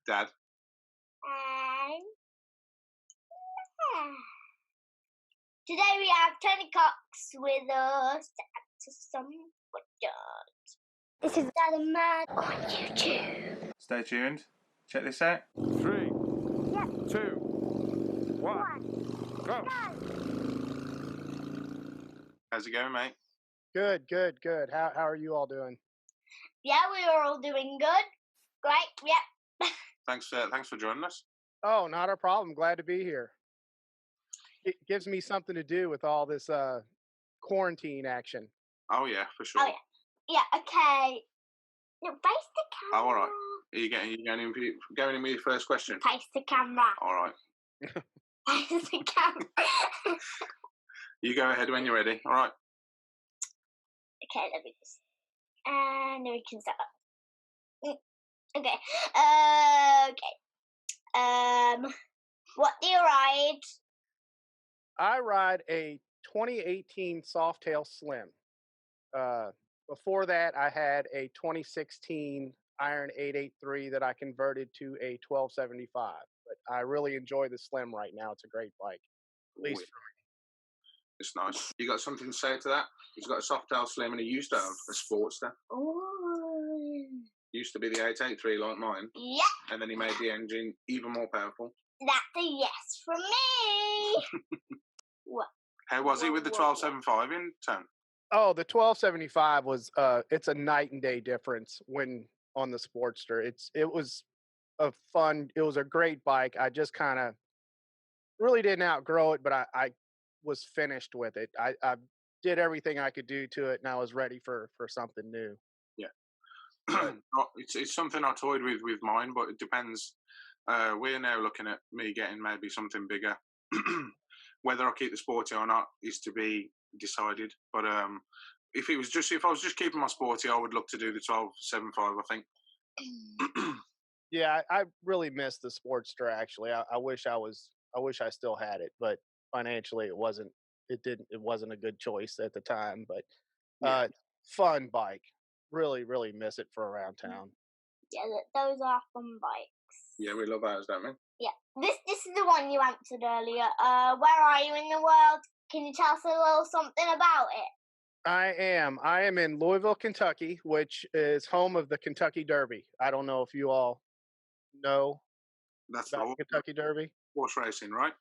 Dad. Today we have Tony Cox with us to answer some questions. This is Dad and Mad on YouTube. Stay tuned. Check this out. 3, 2, 1, go! How's it going, mate? Good. How are you all doing? Yeah, we are all doing good. Great, yep. Thanks for joining us. Oh, not a problem. Glad to be here. It gives me something to do with all this quarantine action. Oh yeah, for sure. Oh, yeah, okay. No, face the camera. Oh, all right. Are you going in with your first question? Face the camera. All right. Face the camera. You go ahead when you're ready. All right. Okay, let me just... And then we can start. Okay. What do you ride? I ride a 2018 Softail Slim. Before that, I had a 2016 Iron 883 that I converted to a 1275. But I really enjoy the Slim right now. It's a great bike. At least for me. It's nice. You got something to say to that? He's got a Softail Slim and he used to have a Sportster. Ooh. Used to be the 883 like mine. Yeah. And then he made the engine even more powerful. That's a yes from me. What? How was he with the 1275 in town? Oh, the 1275 was it's a night and day difference when on the Sportster. It was a great bike. I just kind of really didn't outgrow it, but I was finished with it. I did everything I could do to it, and I was ready for something new. Yeah. It's something I toyed with mine, but it depends. We're now looking at me getting maybe something bigger. Whether I keep the Sporty or not is to be decided. But if I was just keeping my Sporty, I would look to do the 1275. I think. Yeah, I really miss the Sportster. Actually, I wish I still had it, but financially it wasn't a good choice at the time. But fun bike. Really miss it for around town. Yeah, those are fun bikes. Yeah, we love ours, don't we? Yeah. This is the one you answered earlier. Where are you in the world? Can you tell us a little something about it? I am in Louisville, Kentucky, which is home of the Kentucky Derby. I don't know if you all know That's about the Kentucky Derby. Horse racing, right?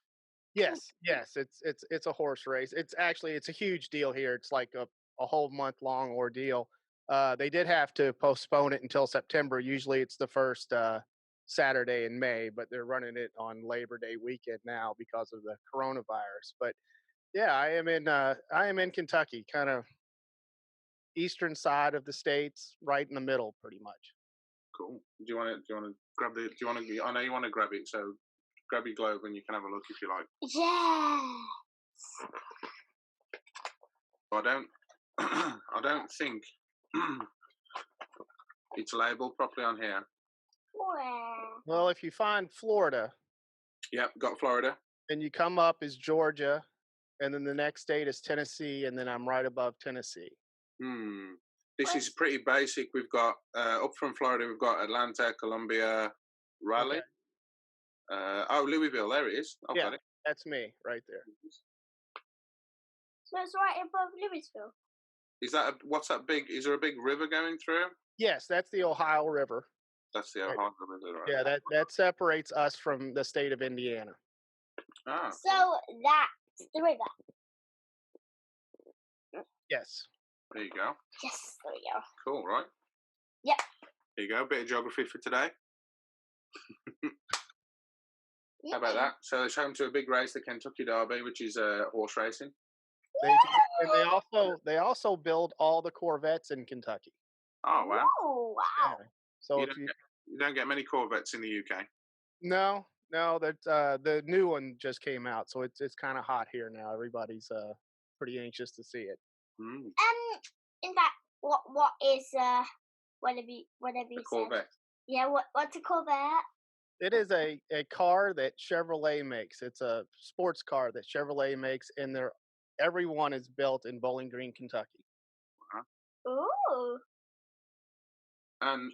Yes, it's a horse race. It's a huge deal here. It's like a whole month long ordeal. They did have to postpone it until September. Usually it's the first Saturday in May, but they're running it on Labor Day weekend now because of the coronavirus. But yeah, I am in Kentucky, kind of eastern side of the states, right in the middle, pretty much. Cool. Do you want to grab the? I know you want to grab it, so grab your globe and you can have a look if you like. Yes. I don't think it's labelled properly on here. Well, if you find Florida, yep, got Florida, and you come up is Georgia, and then the next state is Tennessee, and then I'm right above Tennessee. This is pretty basic. We've got up from Florida, we've got Atlanta, Columbia, Raleigh. Okay. Louisville, there it is. I've got it. That's me right there. So it's right above Louisville. Is that what's that big? Is there a big river going through? Yes, that's the Ohio River. That's the Ohio River, right? Yeah, that separates us from the state of Indiana. Ah. So that's the river. Yes. There you go. Yes, there we go. Cool, right? Yep. There you go. Bit of geography for today. How about that? So it's home to a big race, the Kentucky Derby, which is horse racing. They also build all the Corvettes in Kentucky. Oh wow! Oh wow! Yeah. So you don't get many Corvettes in the UK. No, that the new one just came out, so it's kind of hot here now. Everybody's pretty anxious to see it. In fact, what is whatever you Corvette. said? Yeah, what's a Corvette? It is a car that Chevrolet makes. It's a sports car that Chevrolet makes, and every one is built in Bowling Green, Kentucky. Ooh. And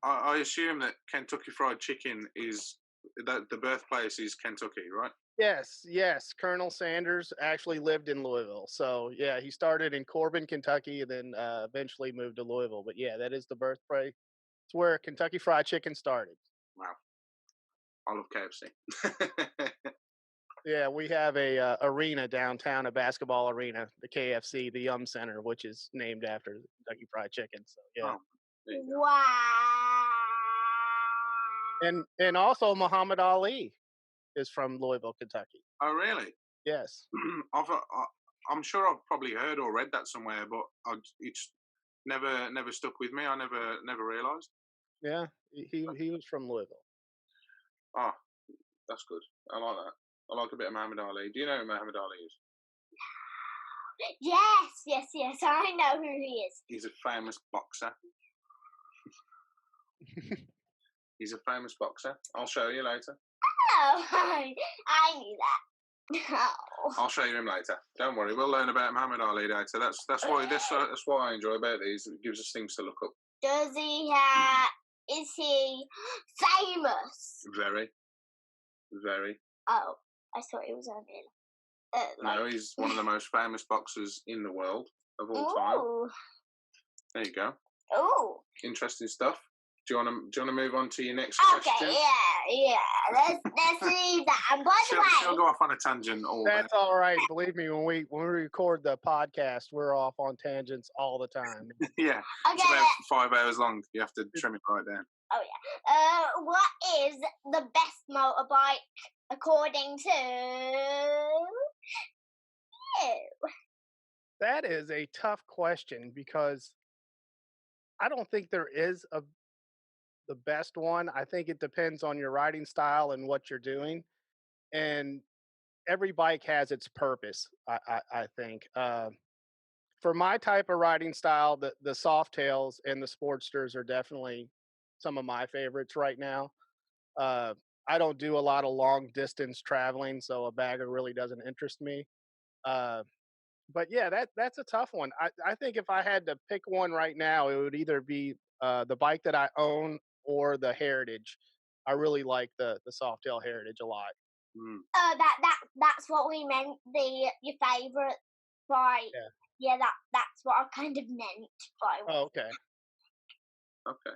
I assume that Kentucky Fried Chicken is that the birthplace is Kentucky, right? Yes. Colonel Sanders actually lived in Louisville. So, yeah, he started in Corbin, Kentucky, and then eventually moved to Louisville. But, yeah, that is the birthplace. It's where Kentucky Fried Chicken started. Wow, I love KFC. Yeah, we have a arena downtown, a basketball arena, the KFC, the Yum Center, which is named after Kentucky Fried Chicken. So, yeah. Oh, there you go. Wow. And also Muhammad Ali is from Louisville, Kentucky. Oh, really? Yes. I'm sure I've probably heard or read that somewhere, but it's never stuck with me. I never realised. Yeah, he was from Louisville. Oh, that's good. I like that. I like a bit of Muhammad Ali. Do you know who Muhammad Ali is? Yes. I know who he is. He's a famous boxer. He's a famous boxer. I'll show you later. Oh, I knew that. Oh. I'll show you him later. Don't worry. We'll learn about Muhammad Ali later. That's what I enjoy about these. It gives us things to look up. Does he have? Is he famous? Very. Oh, I thought he was only. No, he's one of the most famous boxers in the world of all time. Ooh. There you go. Ooh. Interesting stuff. Do you want to move on to your next Okay, question? yeah. Let's leave that. And by the She'll way, go off on a tangent all day. That's all right. Believe me, when we record the podcast, we're off on tangents all the time. Yeah. It's okay. about 5 hours long. You have to trim it right down. Oh yeah. What is the best motorbike according to you? That is a tough question because I don't think there is the best one. I think it depends on your riding style and what you're doing, and every bike has its purpose. I think for my type of riding style, the soft tails and the Sportsters are definitely some of my favorites right now. I don't do a lot of long distance traveling, so a bagger really doesn't interest me. Uh, but yeah, that's a tough one. I think if I had to pick one right now, it would either be the bike that I own or the Heritage. I really like the Softail Heritage a lot. Mm. That's what we meant. Your favorite bike. Yeah, that's what I kind of meant by. Oh, okay. Okay.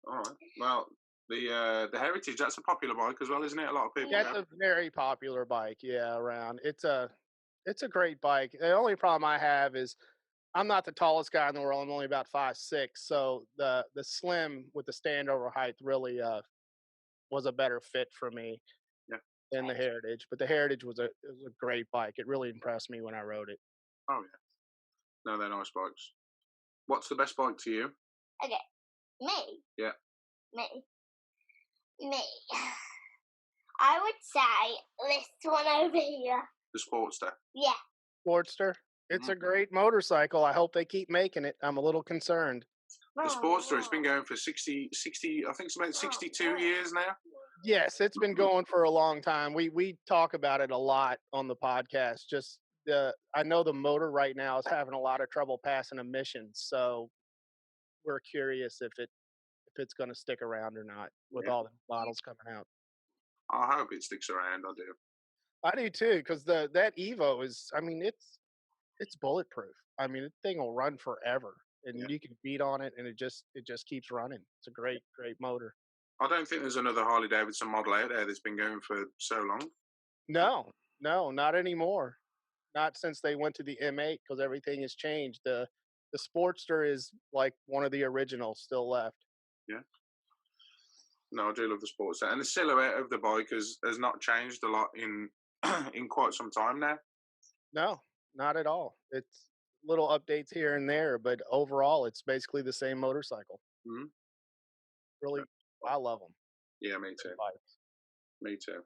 All right. Well, the Heritage, that's a popular bike as well, isn't it? A lot of people. That's a very popular bike. Yeah, around. It's a great bike. The only problem I have is I'm not the tallest guy in the world. I'm only about 5'6", so the slim with the standover height really was a better fit for me than the Heritage. But the Heritage was a great bike. It really impressed me when I rode it. Oh yeah, no, they're nice bikes. What's the best bike to you? Okay, me. Yeah. Me. I would say this one over here. The Sportster. Yeah. Sportster. It's a great motorcycle. I hope they keep making it. I'm a little concerned. The Sportster, it's been going for 60, I think it's about 62 years now. Yes, it's been going for a long time. We talk about it a lot on the podcast. Just I know the motor right now is having a lot of trouble passing emissions, so we're curious if it's going to stick around or not with all the models coming out. I hope it sticks around. I do. I do too, because that Evo is. I mean, it's bulletproof. I mean, the thing will run forever, and you can beat on it, and it just keeps running. It's a great motor. I don't think there's another Harley Davidson model out there that's been going for so long. No, not anymore. Not since they went to the M8, because everything has changed. The Sportster is like one of the originals still left. Yeah. No, I do love the Sportster, and the silhouette of the bike has not changed a lot in in quite some time now. No, not at all. It's little updates here and there, but overall, it's basically the same motorcycle. Mm-hmm. Really, I love them. Yeah, me too. Me too.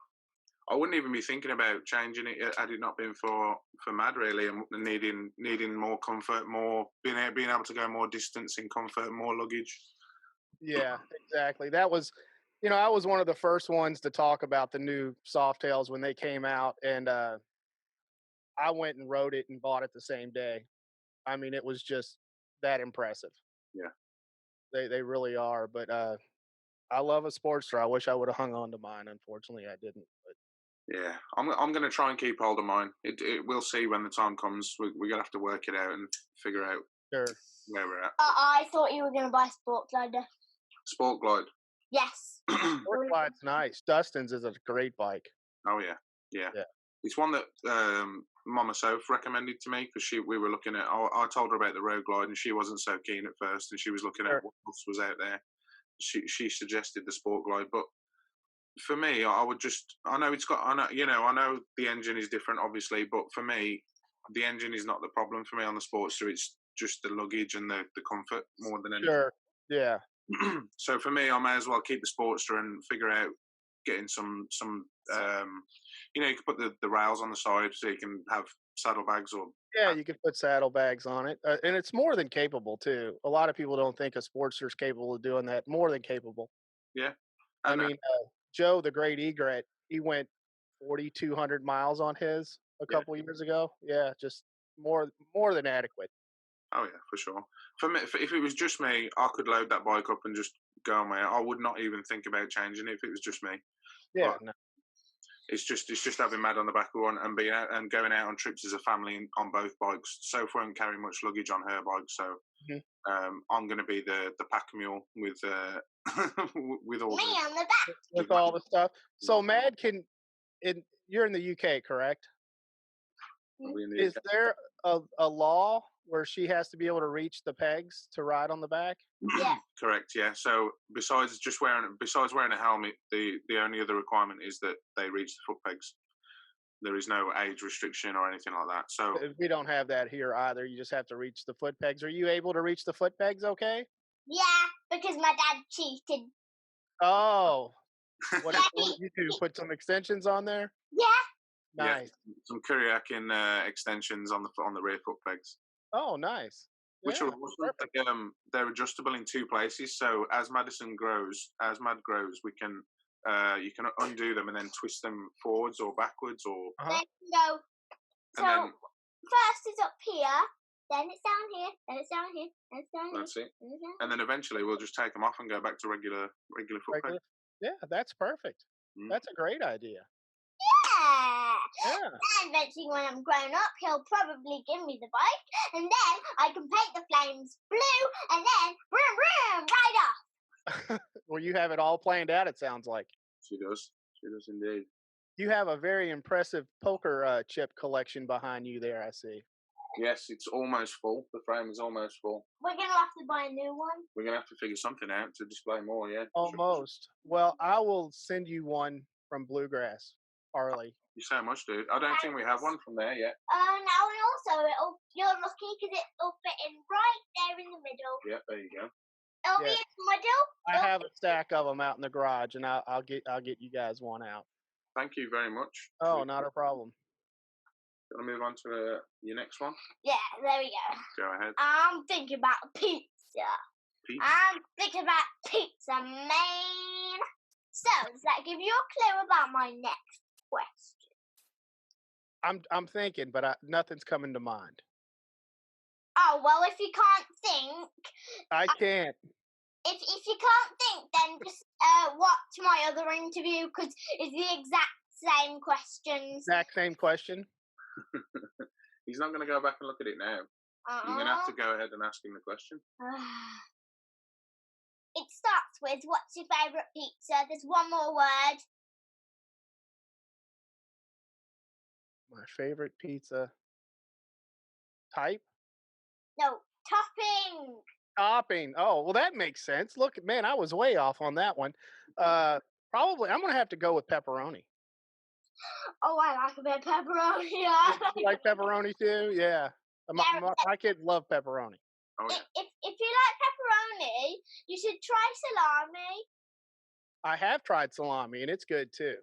I wouldn't even be thinking about changing it had it not been for Mad, really, and needing more comfort, more being able to go more distance in comfort, more luggage. Yeah, exactly. That was, I was one of the first ones to talk about the new Softails when they came out, and I went and rode it and bought it the same day. I mean, it was just that impressive. Yeah. They really are. But I love a Sportster. I wish I would have hung on to mine. Unfortunately, I didn't. But Yeah, I'm going to try and keep hold of mine. We'll see when the time comes. We're going to have to work it out and figure out sure. where we're at. I thought you were going to buy Sport Glider. Sport Glide. Yes. Sport Glide's nice. Dustin's is a great bike. Oh yeah. Yeah. It's one that Mama Soph recommended to me because we were looking at. I told her about the Road Glide and she wasn't so keen at first, and she was looking Sure. at what else was out there. She suggested the Sport Glide, but for me, I would just. I know the engine is different, obviously, but for me, the engine is not the problem for me on the Sportster. It's just the luggage and the comfort more than anything. Sure. Yeah. So for me, I may as well keep the Sportster and figure out getting some you can put the rails on the side so you can have saddlebags or Yeah, you can put saddlebags on it, and it's more than capable too. A lot of people don't think a Sportster's capable of doing that. More than capable. yeah. I And, mean, Joe, the great egret, he went 4,200 miles on his a Yeah. couple years ago. Yeah, just more than adequate. oh yeah, for sure. For me, if it was just me, I could load that bike up and just go on my own. I would not even think about changing it if it was just me. Yeah, But it's just having Mad on the back of one and being out and going out on trips as a family on both bikes. Soph won't carry much luggage on her bike, so I'm going to be the pack mule with with all Me on the back. with all the stuff. So Mad you're in the UK, correct? Is there a law where she has to be able to reach the pegs to ride on the back? Yeah. Correct, yeah. So besides wearing a helmet, the only other requirement is that they reach the foot pegs. There is no age restriction or anything like that. So We don't have that here either. You just have to reach the foot pegs. Are you able to reach the foot pegs okay? Yeah, because my dad cheated. Oh. What did you do? Put some extensions on there? Yeah. Nice. yeah, some Courier extensions on the rear foot pegs, Oh, nice. which Yeah, are awesome. They're adjustable in two places. So as Mad grows, we can you can undo them and then twist them forwards or backwards or. Then go. So And then- first it's up here, then it's down here, then it's down here, then it's down here. That's it. then it's down And then eventually we'll just take them off and go back to regular foot pegs. Yeah, that's perfect. Mm. That's a great idea. Yeah. Yeah. And eventually, when I'm grown up, he'll probably give me the bike, and then I can paint the flames blue, and then vroom vroom, right off. Well, you have it all planned out, it sounds like. She does indeed. You have a very impressive poker chip collection behind you there, I see. Yes, it's almost full. The frame is almost full. We're gonna have to buy a new one. We're gonna have to figure something out to display more. Yeah. Almost. Well, I will send you one from Bluegrass, Harley. Thank you so much, dude. I don't think we have one from there yet. No, and also you're lucky because it'll fit in right there in the middle. Yeah, there you go. It'll be Yes. in the middle. I have a stack of them out in the garage, and I'll get you guys one out. Thank you very much. Oh, not a problem. Gonna move on to your next one. Yeah, there we go. Go ahead. I'm thinking about pizza. Pete. I'm thinking about pizza, man. So, does that give you a clue about my next question? I'm thinking, but nothing's coming to mind. Oh, well, if you can't think, I can't. if you can't think, then just watch my other interview because it's the exact same questions. Exact same question. He's not gonna go back and look at it now. You're gonna have to go ahead and ask him the question. It starts with, what's your favourite pizza? There's one more word. My favorite pizza type? No, topping. Topping. Oh, well, that makes sense. Look, man, I was way off on that one. Probably, I'm going to have to go with pepperoni. Oh, I like a bit of pepperoni. You like pepperoni too? Yeah. My kids love pepperoni. Oh yeah. If you like pepperoni, you should try salami. I have tried salami, and it's good too.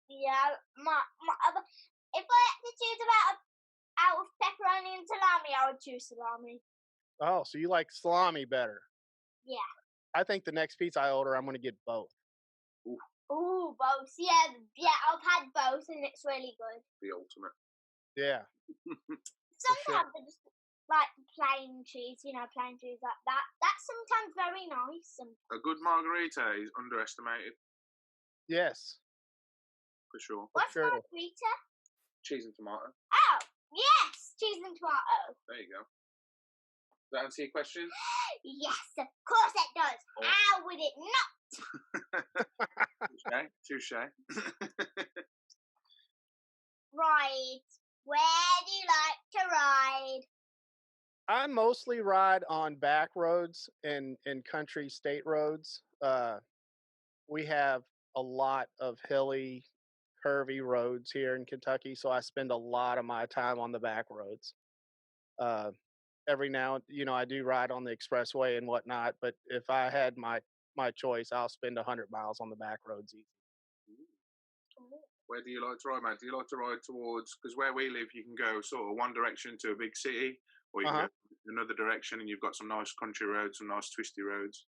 Yeah, if I had to choose out of pepperoni and salami, I would choose salami. Oh, so you like salami better? Yeah. I think the next pizza I order, I'm going to get both. Ooh, both. Yeah, I've had both, and it's really good. The ultimate. Yeah. Sometimes like plain cheese, plain cheese like that. That's sometimes very nice. A good margarita is underestimated, Yes, for sure. What's sure. margarita? Cheese and tomato. Oh, yes, cheese and tomato. There you go. Does that answer your question? Yes, of course it does. Awesome. How would it not? Touche. Right. Where do you like to ride? I mostly ride on back roads and country state roads. We have a lot of hilly, curvy roads here in Kentucky, so I spend a lot of my time on the back roads. Every now, I do ride on the expressway and whatnot, but if I had my choice, I'll spend 100 miles on the back roads easy. Where do you like to ride, Matt? Do you like to ride towards, because where we live, you can go sort of one direction to a big city, or you can go another direction and you've got some nice country roads, some nice twisty roads.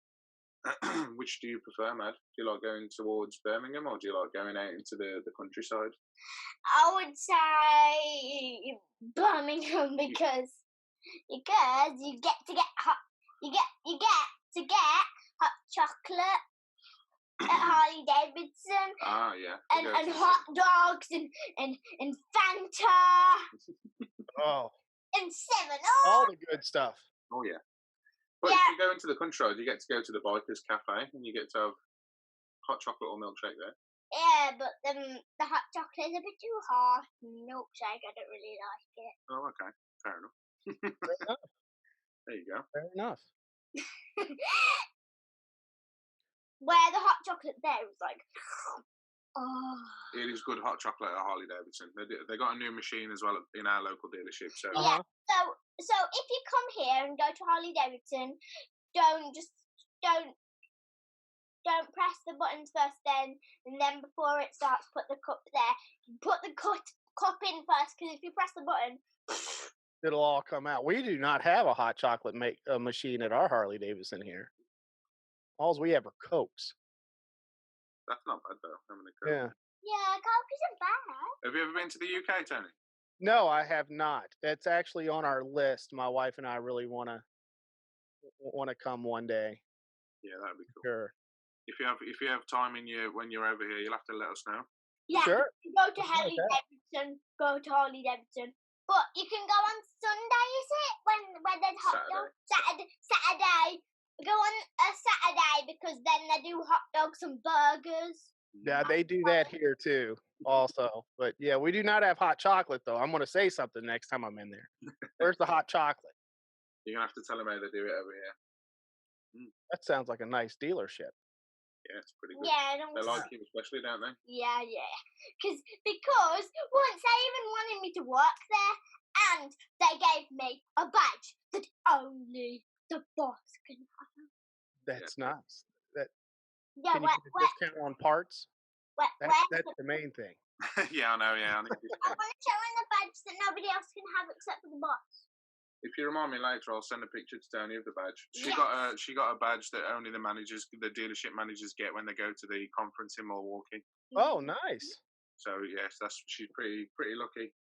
Which do you prefer, Matt? Do you like going towards Birmingham, or do you like going out into the countryside? I would say Birmingham because you get to get hot chocolate at Harley Davidson. Ah, yeah. And hot dogs and Fanta Oh, and 7 all the good stuff. Oh, yeah. But if you go into the countryside, you get to go to the Bikers Cafe and you get to have hot chocolate or milkshake there. Yeah, but the hot chocolate is a bit too hot. Milkshake, I don't really like it. Oh, okay. Fair enough. Fair enough. There you go. Fair enough. Where the hot chocolate there is like, oh. It is good hot chocolate at Harley Davidson. They got a new machine as well in our local dealership. So Yeah. So if you come here and go to Harley Davidson, don't press the buttons first, and then before it starts, put the cup there. Put the cup in first, because if you press the button, It'll all come out. We do not have a hot chocolate machine at our Harley Davidson here. All we have are Cokes. that's not bad though. Having a Coke. Yeah. yeah, Coke isn't bad. Have you ever been to the UK, Tony? No, I have not. That's actually on our list. My wife and I really want to come one day. Yeah, that'd be cool. Sure. If you have time when you're over here, you'll have to let us know. Yeah, Sure. go to Harley Davidson. Go to Harley Davidson. But you can go on Sunday, is it? When there's hot dogs? Saturday. Go on a Saturday because then they do hot dogs and burgers. Yeah, they do that here too, also. But yeah, we do not have hot chocolate though. I'm going to say something next time I'm in there. Where's the hot chocolate? You're gonna have to tell them how they do it over here. That sounds like a nice dealership. Yeah, it's pretty good. Yeah, They like you especially, don't they? Yeah. Because once they even wanted me to work there, and they gave me a badge that only the boss can have. That's nice. Yeah, Can you get a discount on parts? That's the main thing. Yeah, I know. Yeah, I I want to show them the badge that nobody else can have except for the boss. if you remind me later, I'll send a picture to Tony of the badge. She Yes. got a badge that only the dealership managers get when they go to the conference in Milwaukee. Oh, nice. So yes, she's pretty lucky.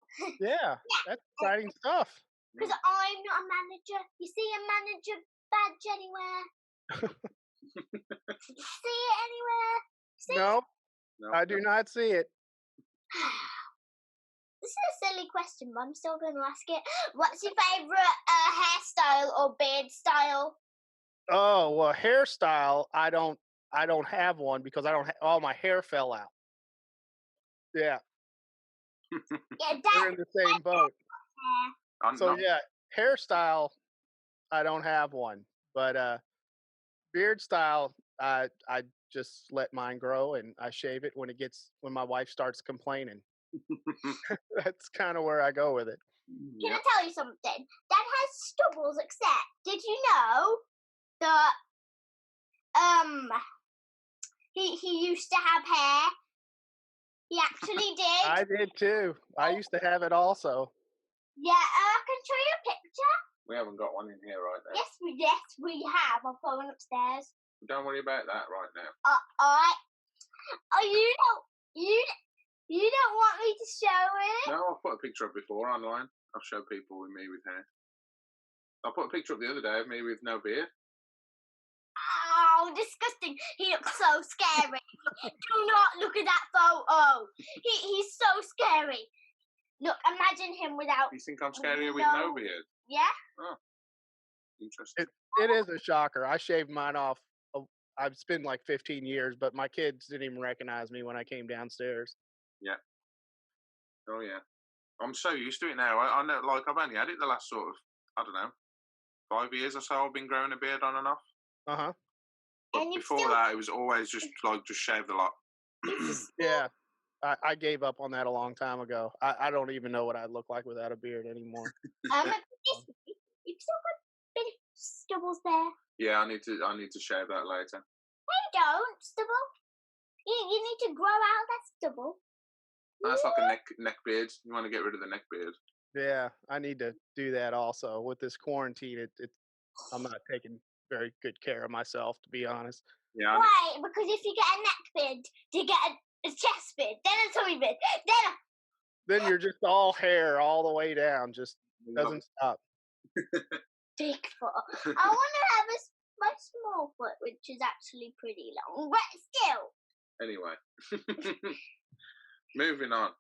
Yeah, that's exciting stuff. Because I'm not a manager. You see a manager badge anywhere? See it anywhere? See No, No, I do not see it. This is a silly question, but I'm still going to ask it. What's your favourite hairstyle or beard style? Oh, well, hairstyle, I don't have one because all my hair fell out. Yeah, Yeah, we're in the same boat. So yeah, hairstyle, I don't have one, but beard style, I just let mine grow and I shave it when my wife starts complaining. That's kind of where I go with it. Can I tell you something? Dad has stubbles, except did you know that he used to have hair? He actually did. I did too. I used to have it also. Yeah, I can show you a picture. We haven't got one in here right now. Yes, we have. I'll go on upstairs. Don't worry about that right now. Alright. Oh, you don't want me to show it? No, I've put a picture up before online. I'll show people with me with hair. I put a picture up the other day of me with no beard. Oh, disgusting. He looks so scary. Do not look at that photo. He's so scary. Look, imagine him without... You think I'm scarier with no beard? Yeah. Oh, interesting. It is a shocker. I shaved mine off. It's been like 15 years, but my kids didn't even recognize me when I came downstairs. Yeah. Oh, yeah. I'm so used to it now. I know, like, I've only had it the last sort of, I don't know, 5 years or so. I've been growing a beard on and off. Uh-huh. But before that, it was always just shaved a lot. Yeah. I gave up on that a long time ago. I don't even know what I look like without a beard anymore. You've still got a bit of stubbles there. Yeah, I need to shave that later. No, you don't, stubble. You need to grow out that stubble. That's like a neck beard. You want to get rid of the neck beard. Yeah, I need to do that also. With this quarantine, I'm not taking very good care of myself, to be honest. Yeah. Why? Because if you get a neck beard, you get a chest beard, then a tummy beard, then you're just all hair all the way down, just doesn't stop. Bigfoot. I want to have my small foot, which is actually pretty long, but still. Anyway, moving on.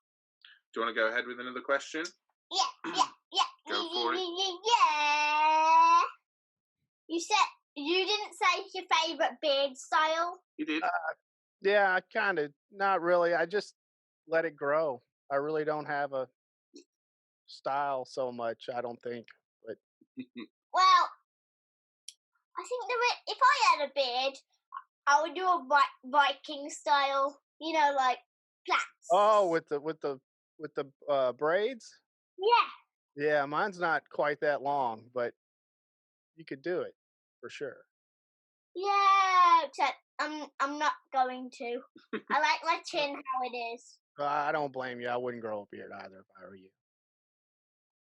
Do you want to go ahead with another question? Yeah. Go for it. Yeah. You didn't say your favourite beard style. You did. Yeah, kind of. Not really. I just let it grow. I really don't have a style so much, I don't think. But well, I think if I had a beard, I would do a Viking style. You know, like plaits. Oh, with the braids. Yeah. Yeah, mine's not quite that long, but you could do it for sure. Yeah, except I'm not going to. I like my chin how it is. I don't blame you. I wouldn't grow a beard either if I were you.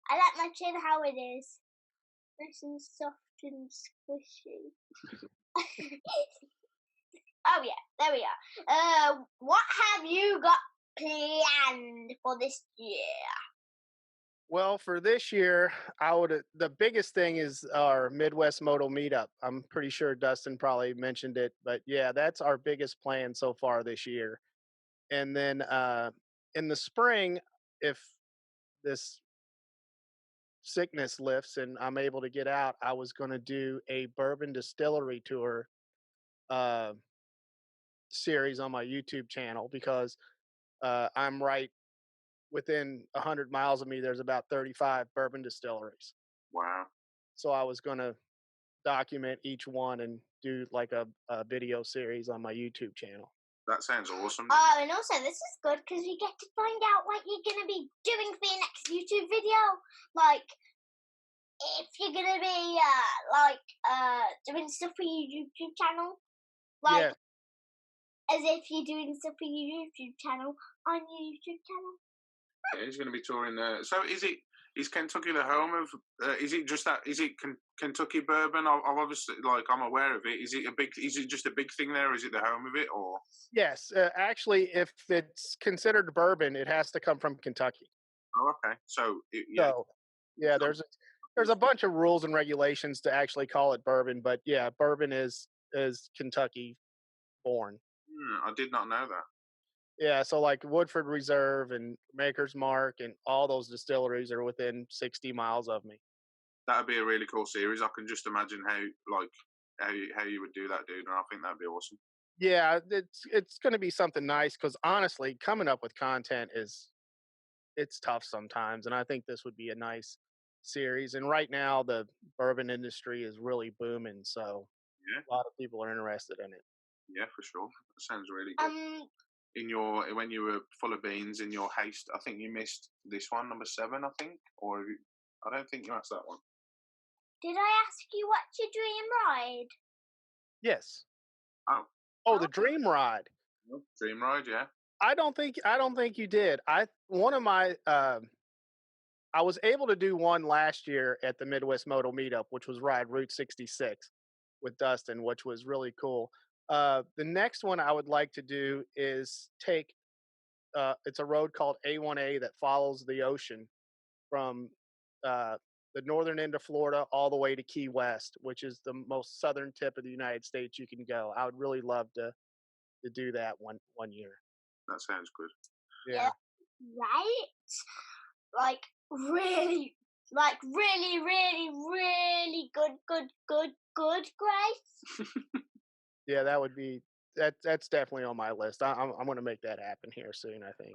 I like my chin how it is. Nice and soft and squishy. Oh yeah, there we are. What have you got planned for this year? Well, for this year, the biggest thing is our Midwest Moto meetup. I'm pretty sure Dustin probably mentioned it, but yeah, that's our biggest plan so far this year. And then in the spring, if this sickness lifts and I'm able to get out, I was going to do a bourbon distillery tour series on my YouTube channel because I'm right within 100 miles of me. There's about 35 bourbon distilleries. Wow. So I was going to document each one and do like a video series on my YouTube channil. That sounds awesome. Oh, and also this is good because we get to find out what you're going to be doing for your next YouTube video. Like, if you're going to be, doing stuff for your YouTube channel. Like, Yeah. As if you're doing stuff for your YouTube channel on your YouTube channel. Yeah, he's going to be touring there. So is Kentucky the home of, is it Kentucky bourbon? I've obviously, I'm aware of it. Is it just a big thing there, or is it the home of it, or? Yes. Actually, if it's considered bourbon, it has to come from Kentucky. Oh, okay. So, there's a bunch of rules and regulations to actually call it bourbon, but yeah, bourbon is Kentucky born. I did not know that. Yeah, so like Woodford Reserve and Maker's Mark and all those distilleries are within 60 miles of me. That'd be a really cool series. I can just imagine how you would do that, dude, and I think that'd be awesome. Yeah, it's going to be something nice because honestly, coming up with content it's tough sometimes, and I think this would be a nice series. And right now, the bourbon industry is really booming, so a lot of people are interested in it. Yeah, for sure. That sounds really good. When you were full of beans in your haste, I think you missed this one, number 7, I think, or I don't think you asked that one. Did I ask you what's your dream ride? Yes. Oh, the dream ride. Dream ride, yeah. I don't think you did. I was able to do one last year at the Midwest Moto Meetup, which was ride Route 66 with Dustin, which was really cool. The next one I would like to do is take, it's a road called A1A that follows the ocean from the northern end of Florida all the way to Key West, which is the most southern tip of the United States you can go. I would really love to do that one year. That sounds good. Yeah. Right? Like really, really good, Grace. Yeah, that would be that's definitely on my list. I'm going to make that happen here soon, I think.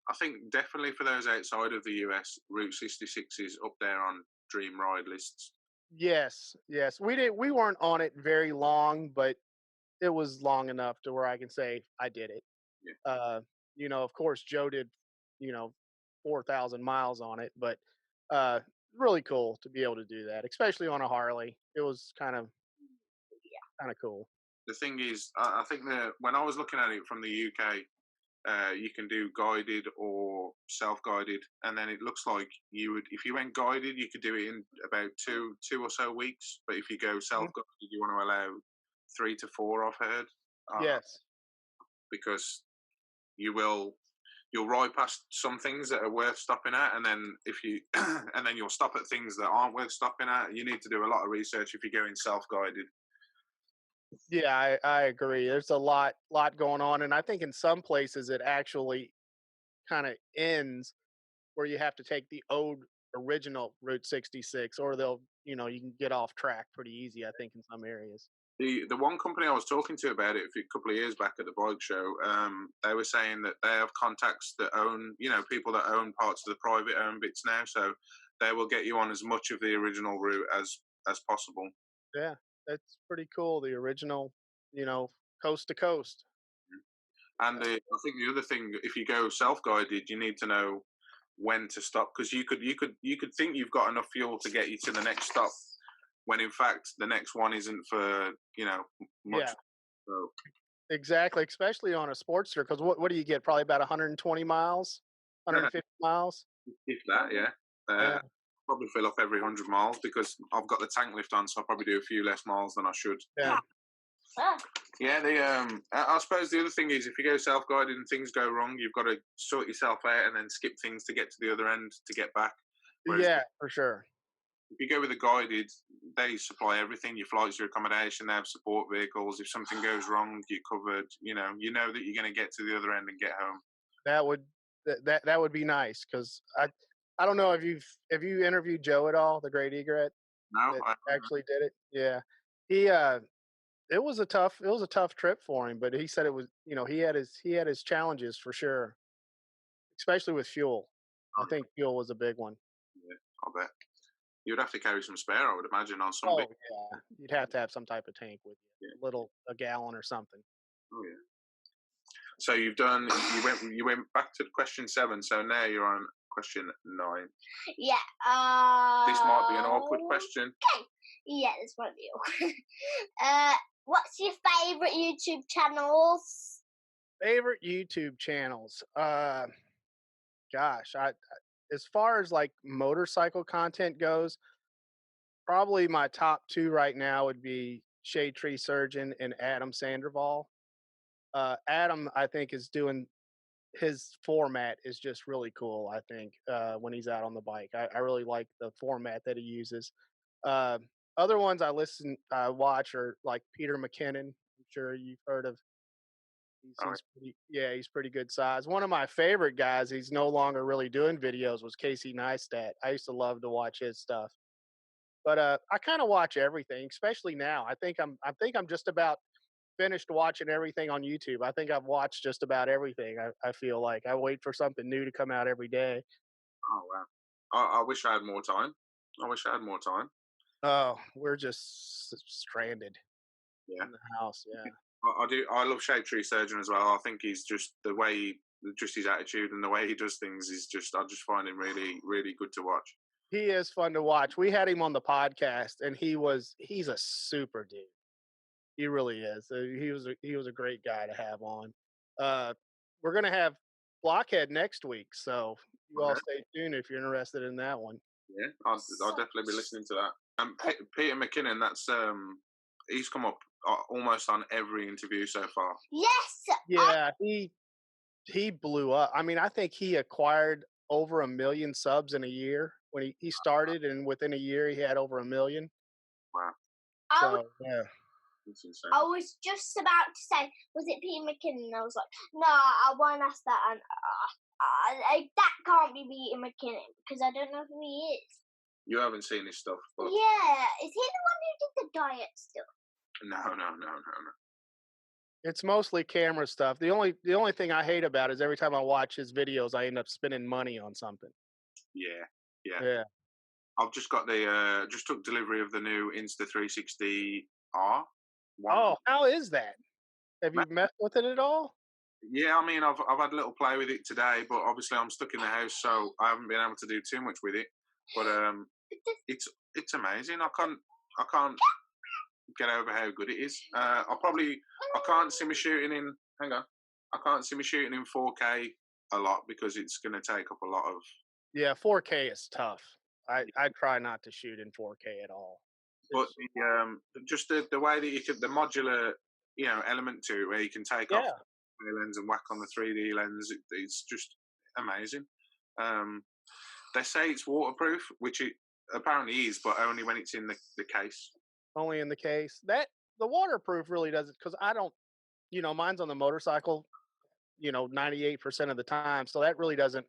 I think definitely for those outside of the US, Route 66 is up there on dream ride lists. Yes. We weren't on it very long, but it was long enough to where I can say I did it. Yeah. Of course Joe did, 4,000 miles on it, but really cool to be able to do that, especially on a Harley. It was kind of cool. The thing is, I think that when I was looking at it from the UK, you can do guided or self-guided, and then it looks like if you went guided, you could do it in about two or so weeks. But if you go self-guided, you want to allow 3 to 4, I've heard. Yes. Because you'll ride past some things that are worth stopping at, and then and then you'll stop at things that aren't worth stopping at. You need to do a lot of research if you're going self-guided. Yeah, I agree. There's a lot going on, and I think in some places it actually kind of ends where you have to take the old original Route 66, or you can get off track pretty easy, I think, in some areas. The one company I was talking to about it a couple of years back at the bike show, they were saying that they have contacts that own, people that own parts of the private owned bits now, so they will get you on as much of the original route as possible. Yeah, that's pretty cool. The original, coast to coast. And I think the other thing, if you go self-guided, you need to know when to stop, because you could think you've got enough fuel to get you to the next stop, when in fact the next one isn't for much. Yeah. So. Exactly, especially on a Sportster, because what do you get? Probably about 120 miles, 150 miles. If that, yeah. Yeah. Probably fill up every 100 miles because I've got the tank lift on, so I'll probably do a few less miles than I should. Yeah. Yeah, I suppose the other thing is, if you go self-guided and things go wrong, you've got to sort yourself out and then skip things to get to the other end to get back. Whereas yeah, for sure. If you go with a guided, they supply everything: your flights, your accommodation. They have support vehicles. If something goes wrong, you're covered. You know that you're going to get to the other end and get home. That would be nice, because I don't know if you interviewed Joe at all, the Great Egret. No, that I actually did it. Yeah, he it was a tough trip for him, but he said it was, he had his challenges for sure, especially with fuel. I think fuel was a big one. Yeah, I'll bet. You would have to carry some spare, I would imagine, on some. Oh yeah, you'd have to have some type of tank with you, a gallon or something. Oh yeah. So you went back to question 7. So now you're on question 9. Yeah. This might be an awkward question. Okay. Yeah, this might be awkward. What's your favorite YouTube channels? Favorite YouTube channels? Gosh, as far as like motorcycle content goes, probably my top 2 right now would be Shade Tree Surgeon and Adam Sandoval. Adam, I think, is doing his format is just really cool. I think when he's out on the bike, I really like the format that he uses. Other ones I watch are like Peter McKinnon. I'm sure you've heard of. He's pretty good size. One of my favorite guys, he's no longer really doing videos, was Casey Neistat. I used to love to watch his stuff. But I kind of watch everything, especially now. I think I'm just about finished watching everything on YouTube. I think I've watched just about everything. I feel like I wait for something new to come out every day. Oh wow! I wish I had more time. Oh, we're just stranded in the house. Yeah. I do. I love Shade Tree Surgeon as well. I think he's just just his attitude and the way he does things is just. I just find him really, really good to watch. He is fun to watch. We had him on the podcast, and he's a super dude. He really is. He was a great guy to have on. We're gonna have Blockhead next week, so you all stay tuned if you're interested in that one. Yeah, I'll definitely be listening to that. Peter McKinnon, that's he's come up almost on every interview so far. Yes. Yeah, he blew up. I mean, I think he acquired over 1 million subs in a year. when he started, and within a year he had over 1 million. Wow, I was, So yeah, that's insane. I was just about to say, was it Peter McKinnon? I was like, no, I won't ask that. And that can't be Peter McKinnon because I don't know who he is. You haven't seen his stuff, but Yeah, is he the one who did the diet stuff? no. it's mostly camera stuff. The only thing I hate about it is every time I watch his videos, I end up spending money on something. Yeah. Yeah. I've just got the just took delivery of the new Insta360R. Oh, how is that? Have you messed with it at all? Yeah, I mean, I've had a little play with it today, but obviously I'm stuck in the house, so I haven't been able to do too much with it. But it's amazing. I can't get over how good it is. I can't see me shooting in. Hang on, I can't see me shooting in 4K a lot because it's going to take up a lot of. Yeah, 4K is tough. I try not to shoot in 4K at all. But just the way that you can, the modular, element to it, where you can take off the lens and whack on the 3D lens, it's just amazing. They say it's waterproof, which it apparently is, but only when it's in the case. Only in the case that the waterproof really doesn't, because I don't, mine's on the motorcycle, 98% of the time, so that really doesn't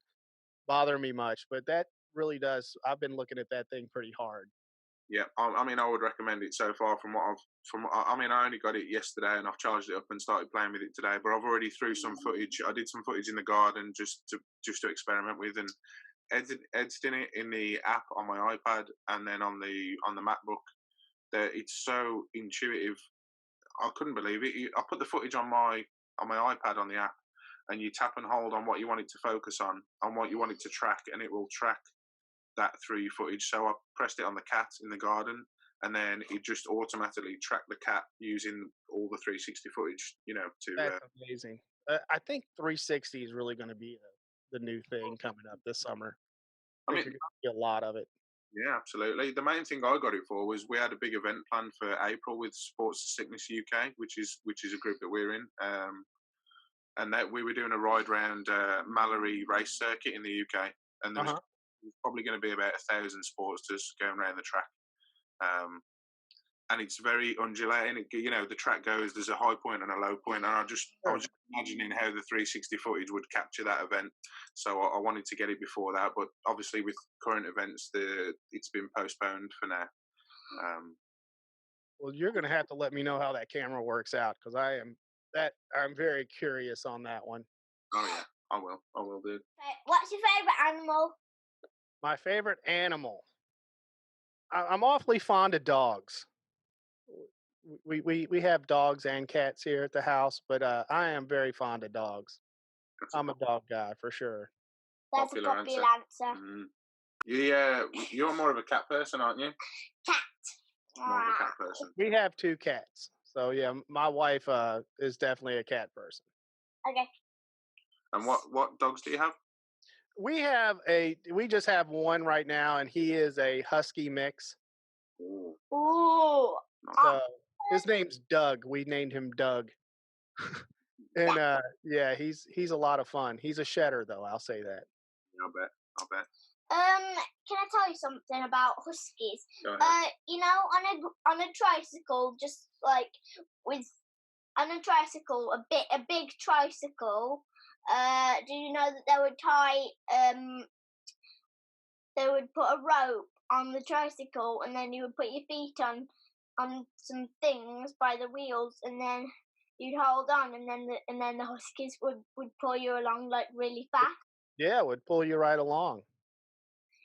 bother me much. But that really does. I've been looking at that thing pretty hard. Yeah, I mean, I would recommend it so far. I only got it yesterday, and I've charged it up and started playing with it today. But I've already threw some footage. I did some footage in the garden just to experiment with, and editing it in the app on my iPad and then on the MacBook. That it's so intuitive. I couldn't believe it. I put the footage on my iPad on the app, and you tap and hold on what you want it to focus on what you want it to track, and it will track that through your footage. So I pressed it on the cat in the garden, and then it just automatically tracked the cat using all the 360 footage. That's amazing. I think 360 is really going to be the new thing coming up this summer. I think you're going to see a lot of it. Yeah, absolutely. The main thing I got it for was we had a big event planned for April with Sports to Sickness UK, which is a group that we're in, and that we were doing a ride around Mallory race circuit in the UK, and there's probably going to be about 1,000 sportsters going around the track, and it's very undulating. The track goes. There's a high point and a low point, and I was just imagining how the 360 footage would capture that event. So I wanted to get it before that, but obviously with current events, it's been postponed for now. Well, you're going to have to let me know how that camera works out, because I'm very curious on that one. Oh yeah, I will do. What's your favourite animal? My favorite animal. I'm awfully fond of dogs. We have dogs and cats here at the house, but I am very fond of dogs. I'm a dog guy for sure. That's a popular answer. You're more of a cat person, aren't you? Cat. More of a cat person. We have 2 cats, so yeah, my wife is definitely a cat person. Okay. And what dogs do you have? We just have one right now, and he is a husky mix. Ooh. So his name's Doug. We named him Doug. And yeah, he's a lot of fun. He's a shedder, though. I'll say that. Yeah, I'll bet. Can I tell you something about huskies? Go ahead. On a tricycle, just like on a tricycle, a big tricycle. Do you know that they would put a rope on the tricycle, and then you would put your feet on some things by the wheels, and then you'd hold on, and then the huskies would pull you along like really fast. Yeah, it would pull you right along.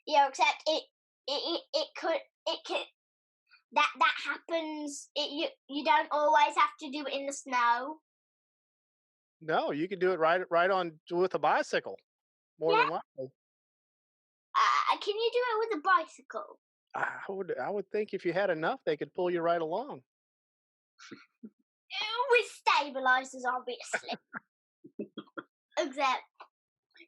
Yeah, except it could that happens. You don't always have to do it in the snow. No, you can do it right on with a bicycle. More than likely. Can you do it with a bicycle? I would think if you had enough, they could pull you right along. With stabilizers, obviously. Except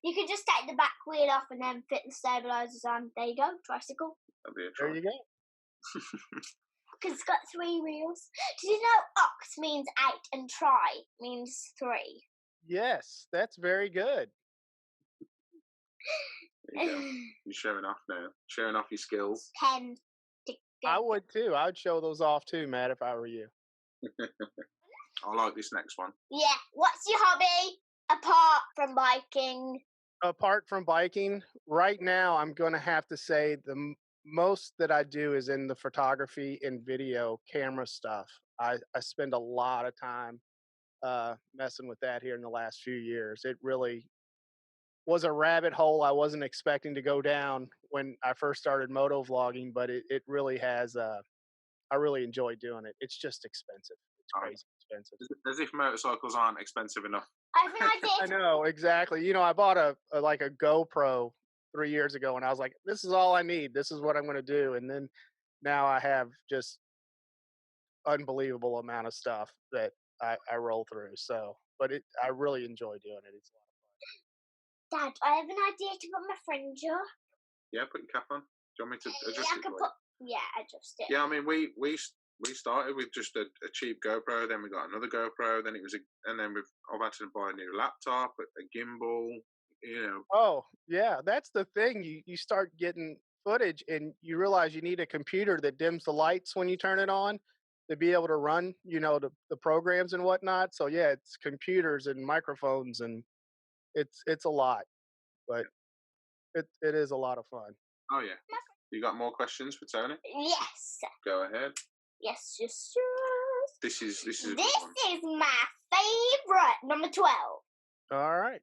you could just take the back wheel off and then fit the stabilizers on. There you go, tricycle. There you go. Because it's got 3 wheels. Did you know ox means 8 and tri means 3? Yes, that's very good. There you go. You're showing off now. Showing off your skills. 10. I would too. I would show those off too, Matt, if I were you. I like this next one. Yeah. What's your hobby apart from biking? Apart from biking, right now I'm going to have to say the most that I do is in the photography and video camera stuff. I spend a lot of time messing with that here in the last few years. It really was a rabbit hole I wasn't expecting to go down when I first started motovlogging, but it really has. I really enjoy doing it. It's just expensive. It's crazy expensive. As if motorcycles aren't expensive enough. I have an idea. I know, exactly. You know, I bought a GoPro 3 years ago, and I was like, "This is all I need. This is what I'm going to do." And then now I have just unbelievable amount of stuff that I roll through. So, but I really enjoy doing it. It's a lot of fun. Dad, I have an idea to put my fringe up. Yeah, put your cap on. Do you want me to adjust I it? can for put. Yeah, adjust it. you? Yeah, I mean, we started with just a cheap GoPro, then we got another GoPro, then and then I've had to buy a new laptop, a gimbal, you know. Oh, yeah, that's the thing. You start getting footage, and you realize you need a computer that dims the lights when you turn it on to be able to run, you know, the programs and whatnot. So yeah, it's computers and microphones, and it's a lot, but it is a lot of fun. Oh yeah. You got more questions for Tony? Yes. Go ahead. Yes. This is a good This one. is my favorite, number 12. All right.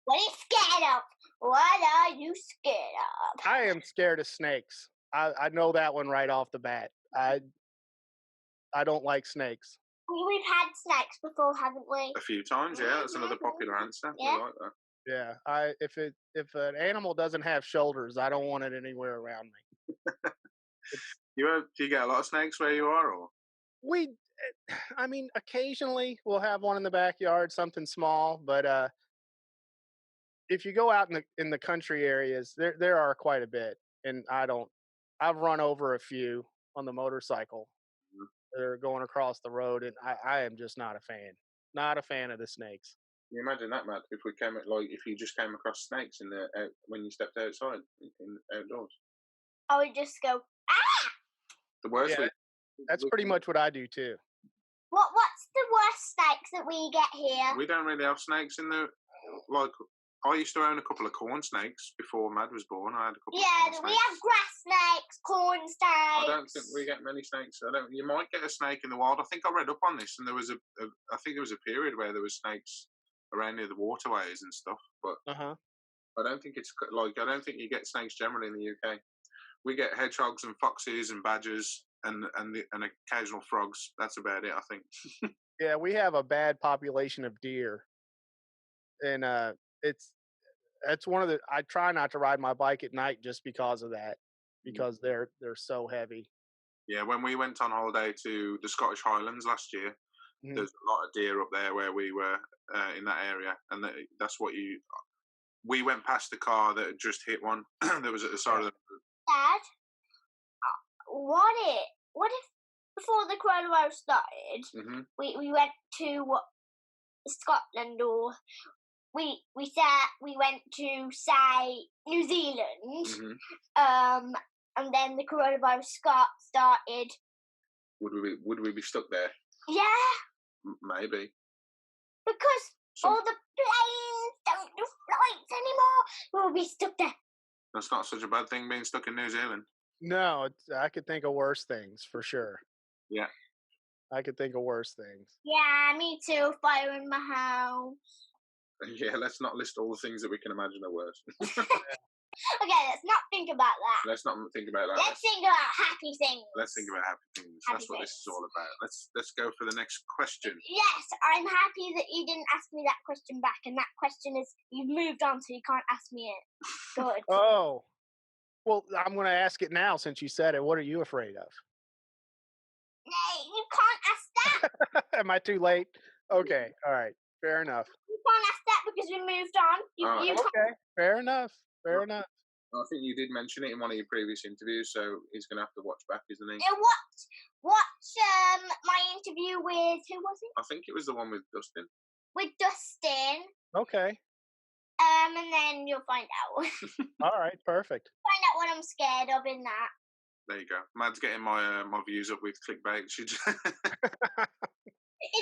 What are you scared of? What are you scared of? I am scared of snakes. I know that one right off the bat. I don't like snakes. We've had snakes before, haven't we? A few times, yeah. That's another popular answer. Yeah. We like that. Yeah. If an animal doesn't have shoulders, I don't want it anywhere around me. Do you get a lot of snakes where you are, or? I mean, occasionally we'll have one in the backyard, something small, but if you go out in the country areas, there are quite a bit, and I've run over a few on the motorcycle. They're going across the road, and I am just not a fan. Not a fan of the snakes. Can you imagine that, Matt? If if you just came across snakes when you stepped outside outdoors. I would just go, ah! The worst. Yeah, that's pretty much what I do too. What's the worst snakes that we get here? We don't really have snakes in the like. I used to own a couple of corn snakes before Mad was born. I had a couple. Yeah, of corn we snakes. have grass snakes, corn snakes. I don't think we get many snakes. You might get a snake in the wild. I think I read up on this, and there was I think there was a period where there was snakes around near the waterways and stuff. But I don't think it's I don't think you get snakes generally in the UK. We get hedgehogs and foxes and badgers and occasional frogs. That's about it, I think. Yeah, we have a bad population of deer, and it's one of the. I try not to ride my bike at night just because of that, because they're so heavy. Yeah, when we went on holiday to the Scottish Highlands last year, there's a lot of deer up there where we were in that area, and that's what you. We went past the car that had just hit one that was at the side of the road. Dad, what if before the coronavirus started, we went to Scotland, or we went to say New Zealand, and then the coronavirus started. Would we be stuck there? Yeah. Maybe. Because all the planes don't do flights anymore. We'll be stuck there. That's not such a bad thing being stuck in New Zealand. No, I could think of worse things for sure. Yeah. I could think of worse things. Yeah, me too. Fire in my house. Yeah, let's not list all the things that we can imagine are worse. Okay, let's not think about that. Let's not think about that. Let's think about happy things. Let's think about happy things. That's what this is all about. Let's go for the next question. Yes, I'm happy that you didn't ask me that question back, and that question is you've moved on, so you can't ask me it. Good. Oh, well, I'm going to ask it now since you said it. What are you afraid of? You can't ask that. Am I too late? Okay, all right, fair enough. You can't ask that because we moved on. You can't. Okay, fair enough. Fair enough. I think you did mention it in one of your previous interviews, so he's going to have to watch back, isn't he? Watch my interview with, who was it? I think it was the one with Dustin. With Dustin. Okay. And then you'll find out. All right, perfect. Find out what I'm scared of in that. There you go. Mad's getting my my views up with clickbait. She just, It's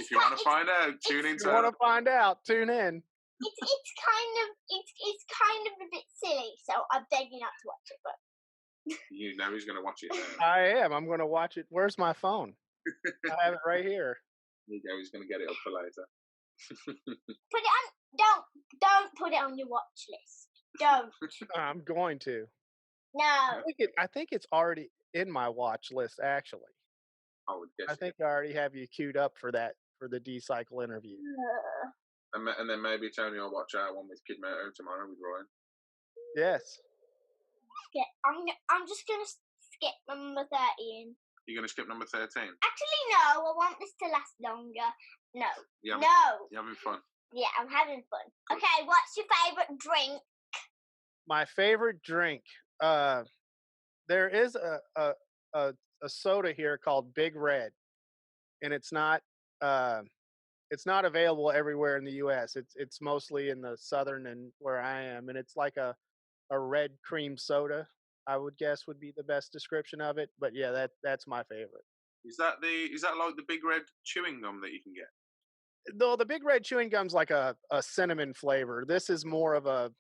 if you want to find out, tune If into you want to find out, tune in. it's kind of a bit silly, so I beg you not to watch it. But You know he's going to watch it now. I am. I'm going to watch it. Where's my phone? I have it right here. There you go. He's going to get it up for later. put it on. Don't put it on your watch list. Don't. I'm going to. No. I think it's already in my watch list, actually. I would guess. I think I already have you queued up for that, for the D-Cycle interview. And then maybe Tony will watch our one with Kid Moto tomorrow with Ryan. Yes. I'm just gonna skip number 13. You're going to skip number 13? Actually, no. I want this to last longer. No. You're having fun. Yeah, I'm having fun. Okay, what's your favourite drink? My favorite drink. There is a soda here called Big Red, and it's not available everywhere in the U.S. It's mostly in the southern and where I am, and it's like a red cream soda. I would guess would be the best description of it. But yeah, that's my favorite. Is that like the Big Red chewing gum that you can get? Though the Big Red chewing gum's like a cinnamon flavor. This is more of a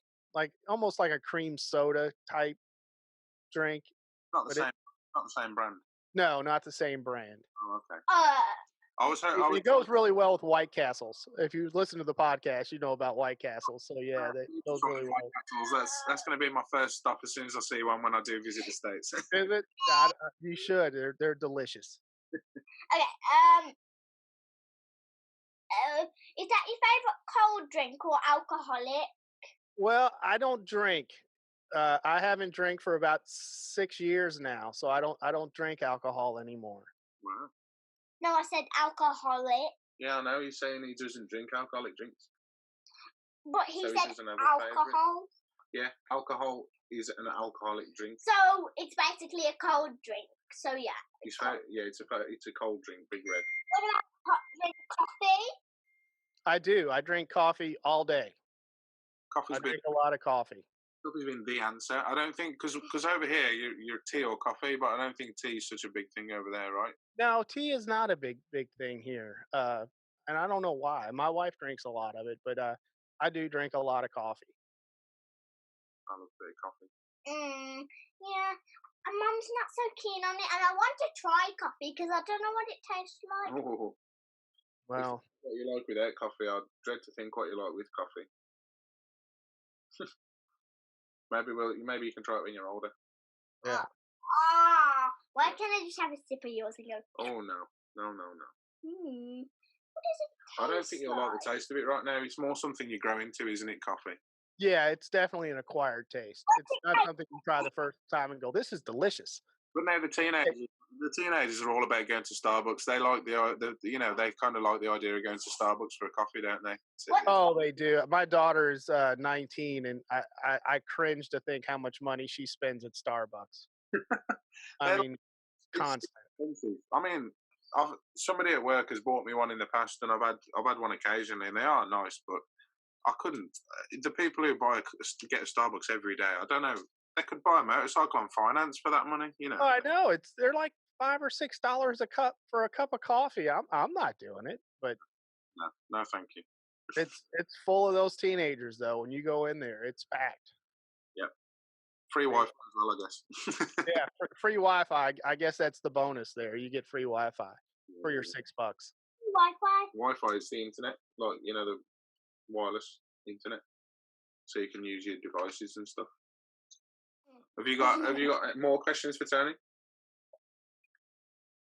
almost like a cream soda type drink. Not the same brand. No, not the same brand. Oh, okay. Uh, It It goes really well with White Castles. If you listen to the podcast, you know about White Castles. So yeah, that goes really well. That's going to be my first stop as soon as I see one when I do visit the States. Is it? You should. They're delicious. okay. Is that your favourite cold drink or alcoholic? Well, I don't drink. I haven't drank for about 6 years now, so I don't drink alcohol anymore. Wow. No, I said alcoholic. Yeah, I know. He's saying he doesn't drink alcoholic drinks. But he So he said doesn't have a alcohol. Yeah, alcohol is an alcoholic drink. So it's basically a cold drink. So yeah. It's a cold drink, Big Red. What about drink coffee? I do. I drink coffee all day. Coffee's I drink a lot of coffee. Coffee's been the answer. I don't think because over here you're tea or coffee, but I don't think tea is such a big thing over there, right? No, tea is not a big thing here, and I don't know why. My wife drinks a lot of it, but I do drink a lot of coffee. I love a bit of coffee. Yeah. And Mum's not so keen on it, and I want to try coffee because I don't know what it tastes like. Oh, Well, what you like without coffee? I dread to think what you like with coffee. Maybe you can try it when you're older. yeah. Why can't I just have a sip of yours and go? Oh no. What does it taste I don't think you'll like the taste of it right now. It's more something you grow into, isn't it? Coffee. Yeah, it's definitely an acquired taste. It's not something you try the first time and go, "This is delicious." But now the teenagers are all about going to Starbucks. They like they kind of like the idea of going to Starbucks for a coffee, don't they? Oh, they do. My daughter's 19, and I cringe to think how much money she spends at Starbucks. I mean, constant. I mean, somebody at work has bought me one in the past, and I've had one occasionally, and they are nice, but I couldn't. The people who get a Starbucks every day, I don't know. They could buy a motorcycle on finance for that money, you know. Oh, I know. They're like $5 or $6 a cup for a cup of coffee. I'm not doing it, but no, thank you. it's full of those teenagers though. When you go in there, it's packed. Yep. Free Wi-Fi as well, I guess. Yeah, free Wi-Fi. I guess that's the bonus there. You get free Wi-Fi for your $6. Wi-Fi? Wi-Fi is the internet, like the wireless internet, so you can use your devices and stuff. Have you got more questions for Tony?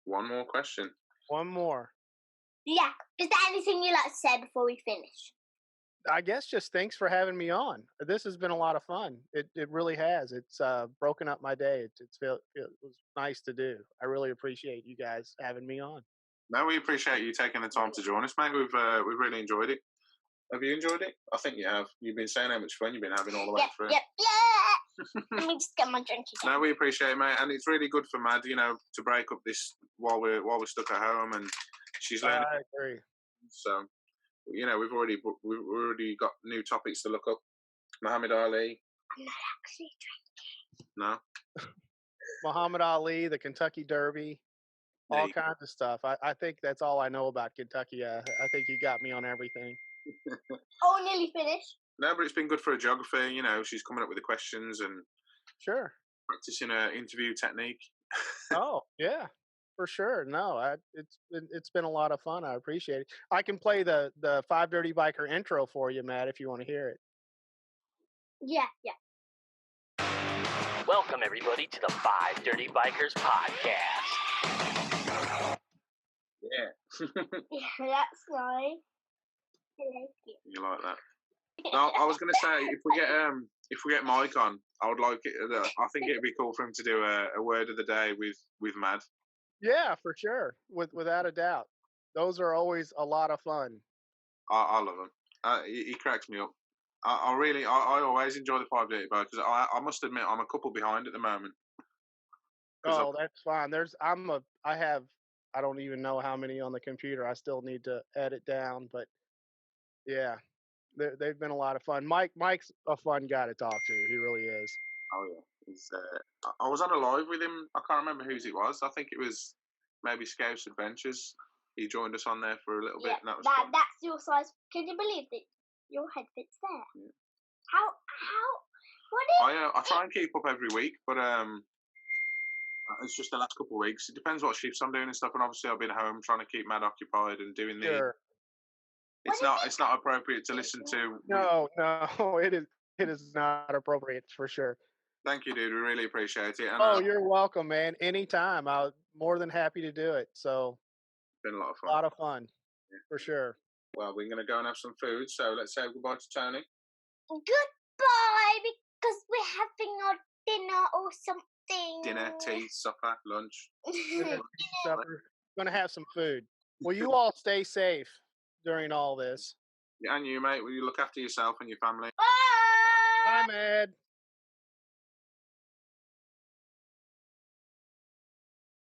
One more question. One more. Yeah. Is there anything you'd like to say before we finish? I guess just thanks for having me on. This has been a lot of fun. It really has. It's broken up my day. It was nice to do. I really appreciate you guys having me on. No, we appreciate you taking the time to join us, mate. We've really enjoyed it. Have you enjoyed it? I think you have. You've been saying how much fun you've been having all the way through. Yep. Let me just get my drink again. No, we appreciate it, mate, and it's really good for Mad, to break up this while we're stuck at home, and she's learning. I agree. So, we've already got new topics to look up. Muhammad Ali. I'm not actually No. Muhammad Ali, the Kentucky Derby, There all you go. kinds of stuff. I think that's all I know about Kentucky. I think you got me on everything. Oh, nearly finished. No, but it's been good for her geography. You know, she's coming up with the questions and Sure. practicing her interview technique. Oh, yeah, for sure. No, it's been a lot of fun. I appreciate it. I can play the Five Dirty Biker intro for you, Matt, if you want to hear it. Yeah. Welcome, everybody, to the Five Dirty Bikers podcast. Yeah. Yeah, that's nice. I like it. You like that? No, I was going to say if we get Mike on, I would like it. I think it'd be cool for him to do a word of the day with Mad. Yeah, for sure, without a doubt. Those are always a lot of fun. I love him. He cracks me up. I always enjoy the 5 Dirty Bikers. I must admit I'm a couple behind at the moment. Oh, that's fine. I don't even know how many on the computer. I still need to edit down, but yeah, they've been a lot of fun. Mike's a fun guy to talk to. He really is. Oh yeah, he's. I was on a live with him. I can't remember whose it was. I think it was maybe Scouse Adventures. He joined us on there for a little bit, and that was fun. That's your size. Can you believe that your head fits there? Yeah. How? What is? I try and keep up every week, but it's just the last couple of weeks. It depends what shifts I'm doing and stuff. And obviously, I've been home trying to keep Mad occupied and doing the. Sure. It's not appropriate to listen to. No, it is not appropriate for sure. Thank you, dude. We really appreciate it. And, Oh, you're welcome, man. Anytime. I'm more than happy to do it. So it's been a lot of a fun. lot of fun, for sure. Well, we're going to go and have some food. So let's say goodbye to Tony. Goodbye, because we're having our dinner or something. Dinner, tea, supper, lunch. Supper. Gonna have some food. Well, you all stay safe during all this. Yeah, and you, mate. Will you look after yourself and your family? Bye. Bye, Mad.